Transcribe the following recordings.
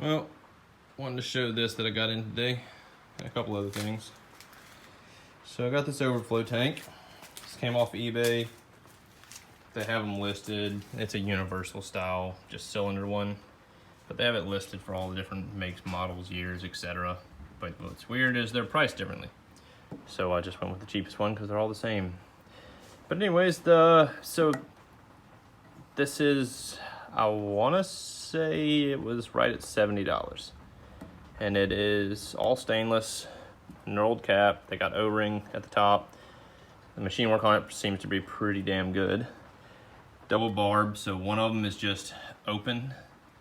Well, wanted to show this that I got in today, and a couple other things. So I got this overflow tank. This came off eBay. They have them listed. It's a universal style, just cylinder one. But they have it listed for all the different makes, models, years, etc. But what's weird is they're priced differently. So I just went with the cheapest one because they're all the same. But anyways, so this is, I want to say it was right at $70. And it is all stainless, knurled cap. They got O-ring at the top. The machine work on it seems to be pretty damn good. Double barb, so one of them is just open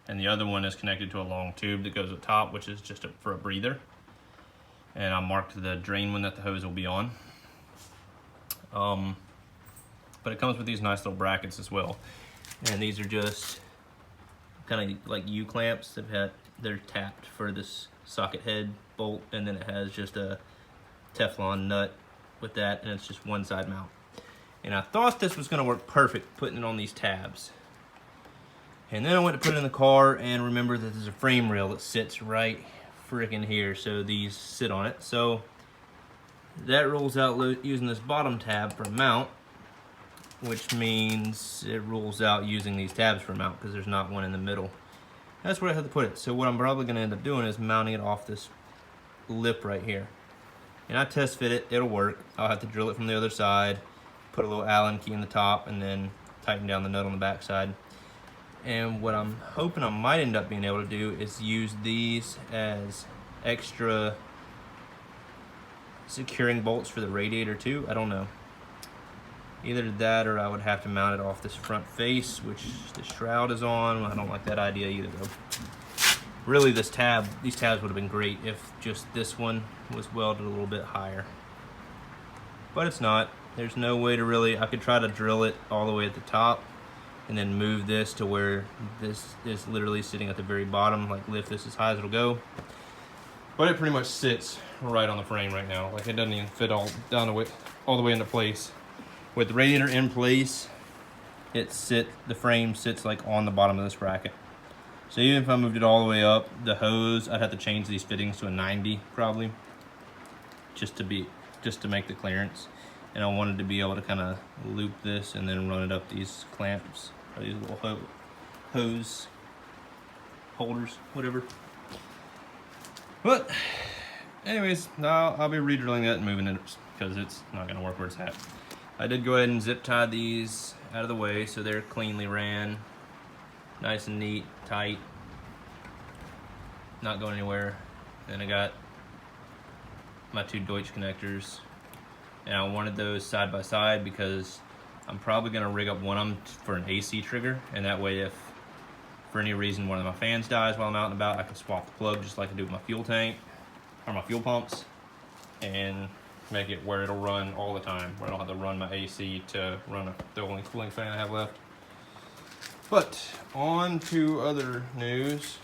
and the other one is connected to a long tube that goes at the top, which is just for a breather. And I marked the drain one that the hose will be on. But it comes with these nice little brackets as well. And these are just kind of like U-clamps. They're tapped for this socket head bolt, and then it has just a Teflon nut with that, and it's just one side mount. And I thought this was gonna work perfect, putting it on these tabs. And then I went to put it in the car and remember that there's a frame rail that sits right freaking here, so these sit on it. So that rolls out using this bottom tab for a mount, which means it rolls out using these tabs for a mount because there's not one in the middle. That's where I had to put it. So what I'm probably gonna end up doing is mounting it off this lip right here. And I test fit it, it'll work. I'll have to drill it from the other side, put a little Allen key in the top, and then tighten down the nut on the back side. And what I'm hoping I might end up being able to do is use these as extra securing bolts for the radiator too. I don't know. Either that or I would have to mount it off this front face, which the shroud is on. I don't like that idea either though. Really these tabs would have been great if just this one was welded a little bit higher. But it's not. There's no way to really, I could try to drill it all the way at the top and then move this to where this is literally sitting at the very bottom, like lift this as high as it'll go. But it pretty much sits right on the frame right now. Like it doesn't even fit all the way into place. With the radiator in place, the frame sits like on the bottom of this bracket. So even if I moved it all the way up, the hose, I'd have to change these fittings to a 90 probably, just to make the clearance. And I wanted to be able to kind of loop this and then run it up these clamps, or these little hose holders, whatever. But anyways, now I'll be re-drilling that and moving it because it's not gonna work where it's at. I did go ahead and zip tie these out of the way so they're cleanly ran, nice and neat, tight, not going anywhere. Then I got my two Deutsch connectors. And I wanted those side by side because I'm probably gonna rig up one of them for an AC trigger, and that way if for any reason one of my fans dies while I'm out and about, I can swap the plug just like I do with my fuel tank or my fuel pumps and make it where it'll run all the time, where I don't have to run my AC to run the only cooling fan I have left. But on to other news.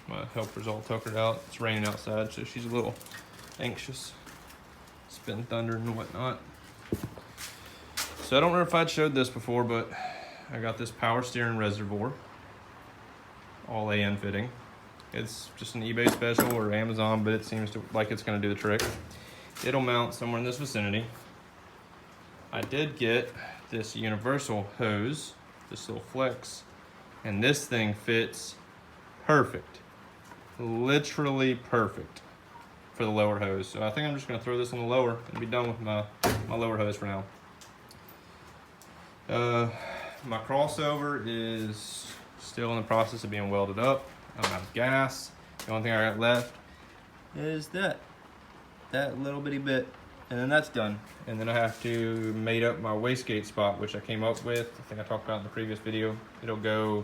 My helper's all tuckered out. It's raining outside, so she's a little anxious. It's been thunder and whatnot. So I don't know if I'd showed this before, but I got this power steering reservoir, all AN fitting. It's just an eBay special or Amazon, but it seems like it's gonna do the trick. It'll mount somewhere in this vicinity. I did get this universal hose, this little flex, and this thing fits perfect, literally perfect for the lower hose. So I think I'm just gonna throw this on the lower and be done with my lower hose for now. My crossover is still in the process of being welded up. I'm out of gas. The only thing I got left is that little bitty bit, and then that's done. And then I have to mate up my wastegate spot, which I came up with. I think I talked about in the previous video. It'll go,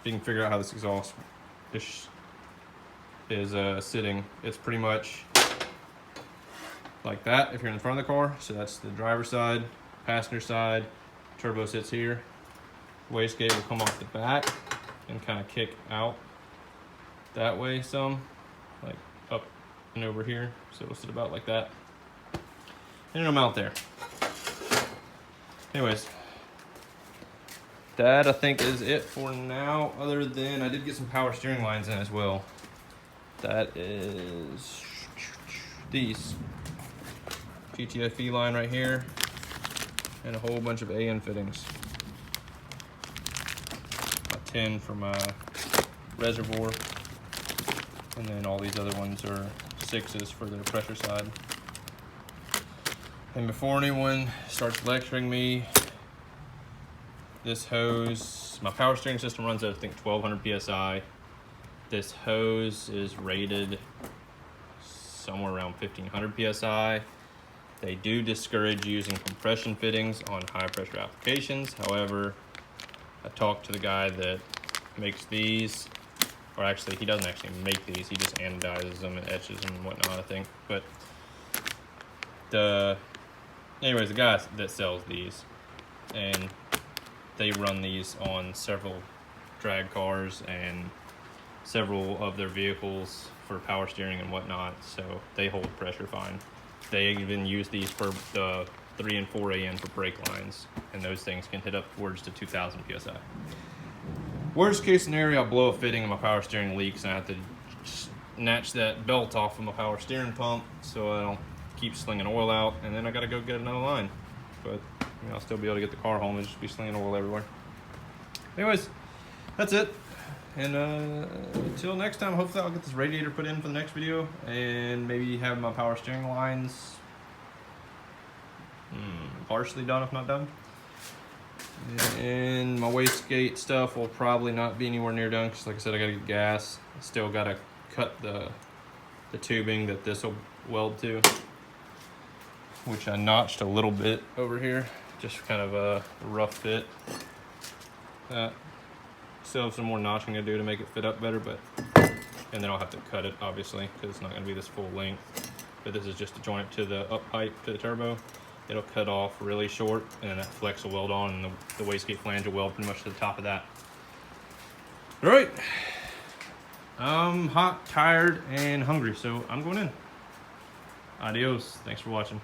if you can figure out how this exhaust is sitting, it's pretty much like that if you're in the front of the car. So that's the driver's side, passenger side, turbo sits here. Wastegate will come off the back and kind of kick out that way some, like up and over here. So it'll sit about like that. And it'll mount there. Anyways, that I think is it for now, other than I did get some power steering lines in as well. That is these PTFE line right here and a whole bunch of AN fittings. A 10 for my reservoir, and then all these other ones are 6s for the pressure side. And before anyone starts lecturing me, this hose, my power steering system runs at I think 1200 psi. This hose is rated somewhere around 1500 psi. They do discourage using compression fittings on high pressure applications. However, I talked to the guy that makes these, or actually he doesn't actually make these, he just anodizes them and etches them and whatnot, I think. But anyways, the guy that sells these, and they run these on several drag cars and several of their vehicles for power steering and whatnot, so they hold pressure fine. They even use these for the 3 and 4 AN for brake lines, and those things can hit upwards to 2000 psi. Worst case scenario, I'll blow a fitting and my power steering leaks and I have to snatch that belt off of my power steering pump so I don't keep slinging oil out, and then I gotta go get another line. But I'll still be able to get the car home and just be slinging oil everywhere. Anyways, that's it. And until next time, hopefully I'll get this radiator put in for the next video, and maybe have my power steering lines partially done, if not done. And my wastegate stuff will probably not be anywhere near done, because like I said, I gotta get gas. Still gotta cut the tubing that this will weld to, which I notched a little bit over here, just kind of a rough fit. Still have some more notching to do to make it fit up better, and then I'll have to cut it, obviously, because it's not going to be this full length. But this is just to join it to the up pipe to the turbo. It'll cut off really short, and then that flex will weld on, and the wastegate flange will weld pretty much to the top of that. All right, I'm hot, tired, and hungry, so I'm going in. Adios. Thanks for watching.